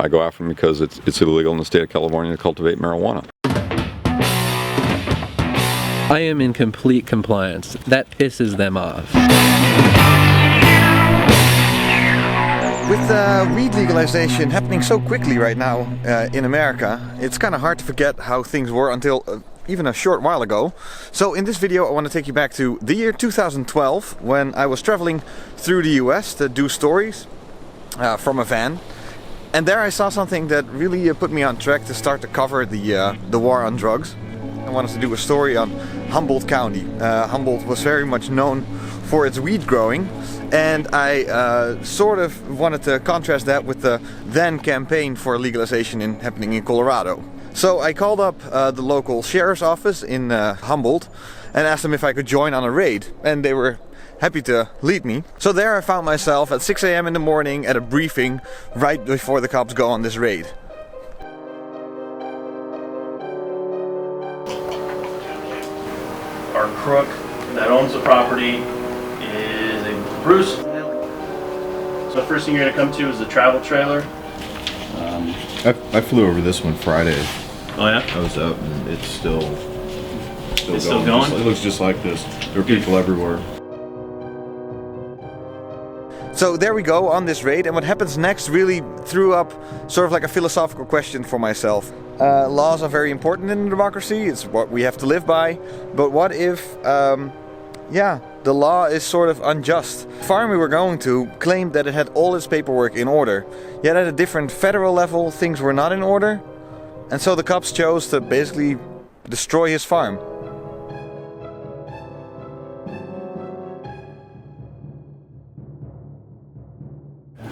I go after them because it's illegal in the state of California to cultivate marijuana. I am in complete compliance. That pisses them off. With weed legalization happening so quickly right now in America, it's kind of hard to forget how things were until even a short while ago. So in this video I want to take you back to the year 2012 when I was traveling through the US to do stories from a van. And there I saw something that really put me on track to start to cover the war on drugs. I wanted to do a story on Humboldt County. Humboldt was very much known for its weed growing, and I sort of wanted to contrast that with the then campaign for legalization happening in Colorado. So I called up the local sheriff's office in Humboldt and asked them if I could join on a raid, and they were happy to lead me. So there I found myself at 6 a.m. in the morning at a briefing right before the cops go on this raid. Our crook that owns the property is a Bruce. So the first thing you're going to come to is the travel trailer. I flew over this one Friday. Oh yeah? I was up and it's still going? It looks just like this. There are people everywhere. So there we go on this raid, and what happens next really threw up sort of like a philosophical question for myself. Laws are very important in a democracy, it's what we have to live by, but what if, the law is sort of unjust? The farm we were going to claimed that it had all its paperwork in order, yet at a different federal level things were not in order, and so the cops chose to basically destroy his farm.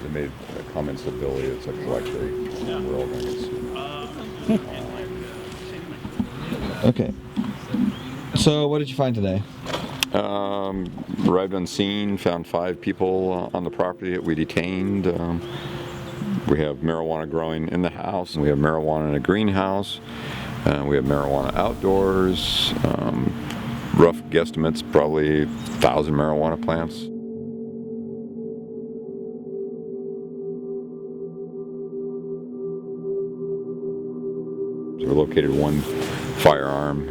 They made comments to Billy. It's like we're all going to get sued. Okay. So what did you find today? Arrived on scene, found 5 people on the property that we detained. We have marijuana growing in the house. We have marijuana in a greenhouse. We have marijuana outdoors. Rough guesstimates, probably 1,000 marijuana plants. We located 1 firearm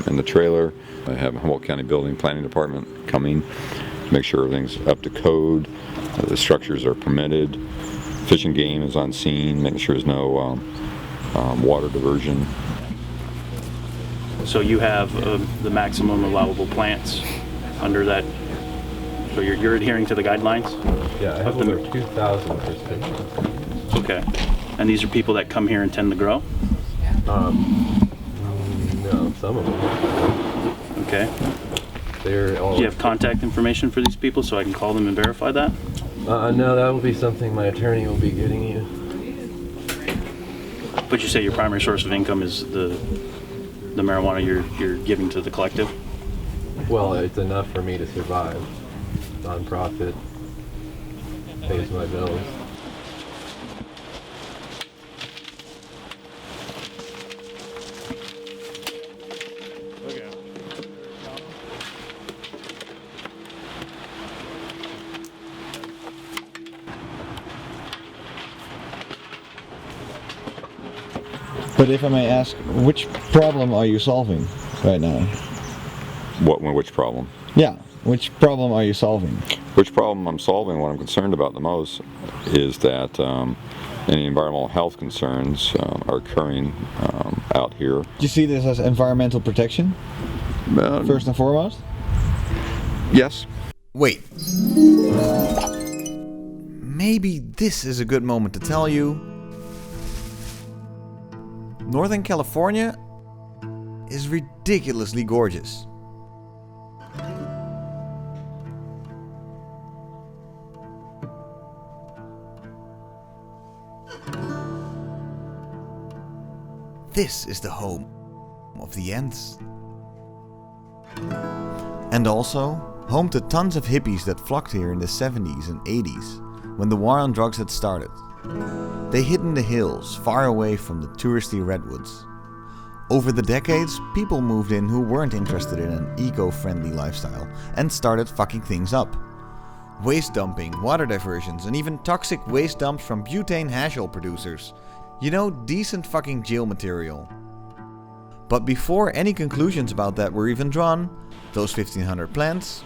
in the trailer. I have Humboldt County Building Planning Department coming to make sure everything's up to code. The structures are permitted. Fish and Game is on scene, making sure there's no water diversion. So you have the maximum allowable plants under that. So you're adhering to the guidelines? Yeah, I have over 2,000 prescriptions. Okay. And these are people that come here and tend to grow? No, some of them. Okay. They're all. Do you have contact information for these people so I can call them and verify that? No, that will be something my attorney will be getting you. But you say your primary source of income is the marijuana you're giving to the collective? Well, it's enough for me to survive. Non-profit pays my bills. But if I may ask, which problem are you solving right now? Which problem? Yeah, which problem are you solving? Which problem I'm solving, what I'm concerned about the most, is that any environmental health concerns are occurring out here. Do you see this as environmental protection, first and foremost? Yes. Wait. Maybe this is a good moment to tell you. Northern California is ridiculously gorgeous. This is the home of the Ents. And also, home to tons of hippies that flocked here in the 70s and 80s, when the war on drugs had started. They hid in the hills, far away from the touristy redwoods. Over the decades, people moved in who weren't interested in an eco-friendly lifestyle and started fucking things up. waste dumping, water diversions, and even toxic waste dumps from butane hash oil producers. You know, decent fucking jail material. But before any conclusions about that were even drawn, those 1,500 plants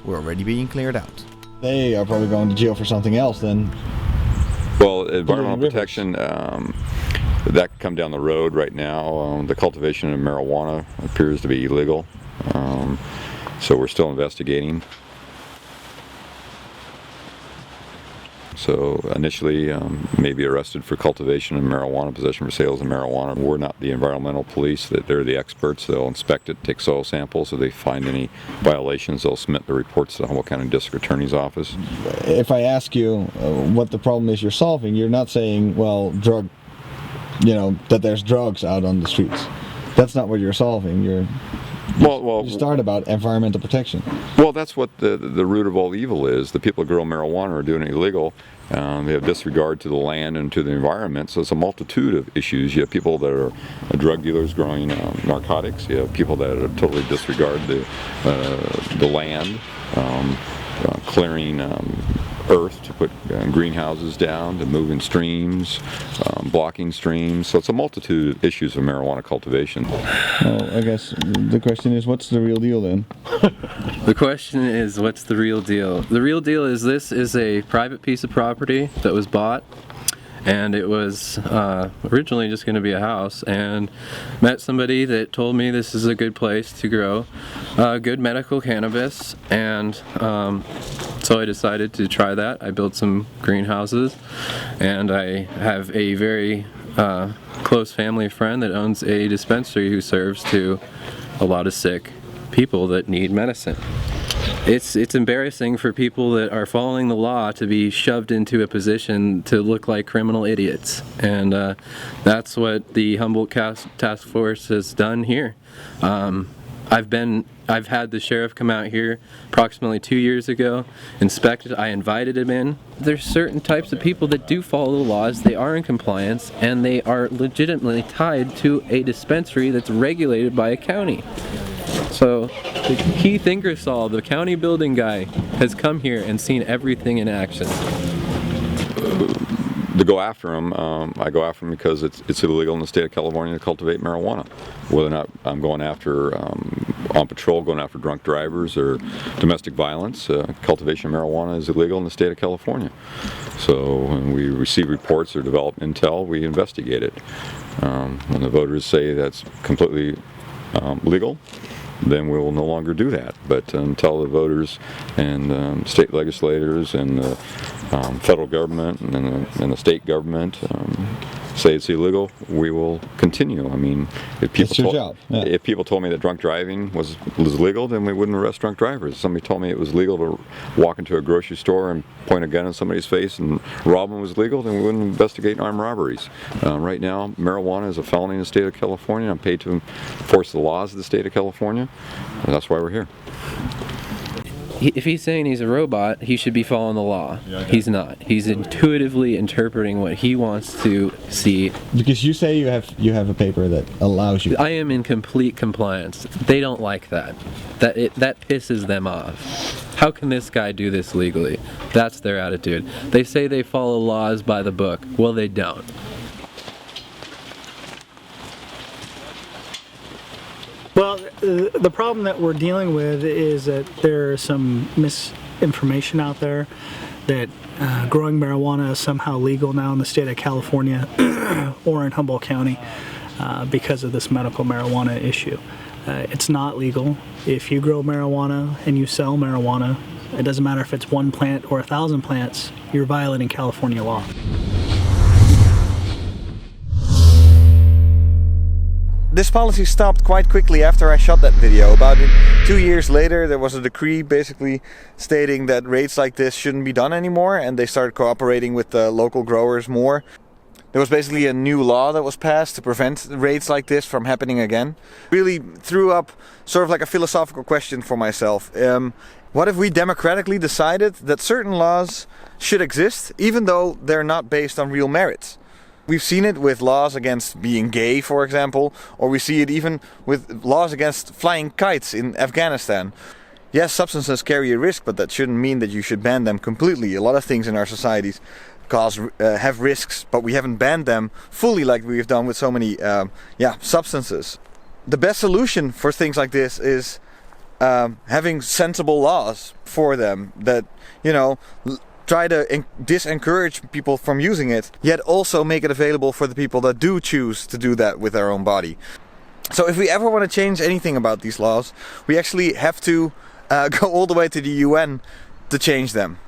were already being cleared out. They are probably going to jail for something else then. Well, environmental protection, that could come down the road right now. The cultivation of marijuana appears to be illegal, so we're still investigating. So initially, may be arrested for cultivation of marijuana, possession for sales of marijuana. We're not the environmental police; that they're the experts. They'll inspect it, take soil samples. If they find any violations, they'll submit the reports to the Humboldt County District Attorney's Office. If I ask you what the problem is you're solving, you're not saying, well, that there's drugs out on the streets. That's not what you're solving. You start about environmental protection. Well, that's what the root of all evil is. The people that grow marijuana are doing it illegal. They have disregard to the land and to the environment. So it's a multitude of issues. You have people that are drug dealers growing narcotics. You have people that totally disregard the land, clearing earth to put greenhouses down, to moving streams, blocking streams. So it's a multitude of issues of marijuana cultivation. Well, I guess the question is, what's the real deal then? The question is, what's the real deal? The real deal is this is a private piece of property that was bought, and it was originally just going to be a house, and met somebody that told me this is a good place to grow good medical cannabis, and so I decided to try that. I built some greenhouses, and I have a very close family friend that owns a dispensary who serves to a lot of sick people that need medicine. It's embarrassing for people that are following the law to be shoved into a position to look like criminal idiots, and that's what the Humboldt Task Force has done here. I've had the sheriff come out here approximately 2 years ago, inspect it. I invited him in. There's certain types of people that do follow the laws, they are in compliance, and they are legitimately tied to a dispensary that's regulated by a county. So Keith Ingersoll, the county building guy, has come here and seen everything in action. To go after them, I go after them because it's illegal in the state of California to cultivate marijuana. Whether or not I'm going after, on patrol, going after drunk drivers or domestic violence, cultivation of marijuana is illegal in the state of California. So when we receive reports or develop intel, we investigate it. When the voters say that's completely legal, then we will no longer do that. But until the voters and state legislators and the federal government and the state government say it's illegal, we will continue. I mean, if people told me that drunk driving was legal, then we wouldn't arrest drunk drivers. If somebody told me it was legal to walk into a grocery store and point a gun in somebody's face and rob them was legal, then we wouldn't investigate armed robberies. Right now, marijuana is a felony in the state of California. I'm paid to enforce the laws of the state of California, and that's why we're here. If he's saying he's a robot, he should be following the law. He's not. He's intuitively interpreting what he wants to see. Because you say you have a paper that allows you. I am in complete compliance. They don't like that. That pisses them off. How can this guy do this legally? That's their attitude. They say they follow laws by the book. Well, they don't. Well, the problem that we're dealing with is that there's some misinformation out there that growing marijuana is somehow legal now in the state of California or in Humboldt County because of this medical marijuana issue. It's not legal. If you grow marijuana and you sell marijuana, it doesn't matter if it's 1 plant or 1,000 plants, you're violating California law. This policy stopped quite quickly after I shot that video. About 2 years later, there was a decree basically stating that raids like this shouldn't be done anymore, and they started cooperating with the local growers more. There was basically a new law that was passed to prevent raids like this from happening again. Really threw up sort of like a philosophical question for myself. What if we democratically decided that certain laws should exist, even though they're not based on real merits? We've seen it with laws against being gay, for example, or we see it even with laws against flying kites in Afghanistan. Yes, substances carry a risk, but that shouldn't mean that you should ban them completely. A lot of things in our societies have risks, but we haven't banned them fully like we've done with so many substances. The best solution for things like this is having sensible laws for them that, you know, try to disencourage people from using it, yet also make it available for the people that do choose to do that with their own body. So if we ever want to change anything about these laws, we actually have to go all the way to the UN to change them.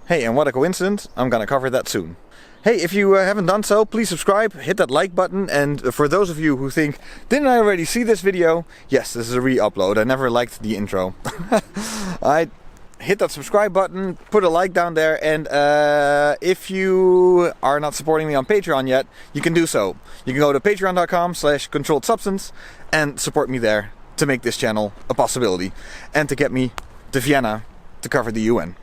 Hey, and what a coincidence, I'm gonna cover that soon. Hey, if you haven't done so, please subscribe, hit that like button, and for those of you who think, didn't I already see this video? Yes, this is a re-upload. I never liked the intro. I hit that subscribe button, put a like down there, and if you are not supporting me on Patreon yet, you can do so. You can go to patreon.com/controlledsubstance and support me there to make this channel a possibility and to get me to Vienna to cover the UN.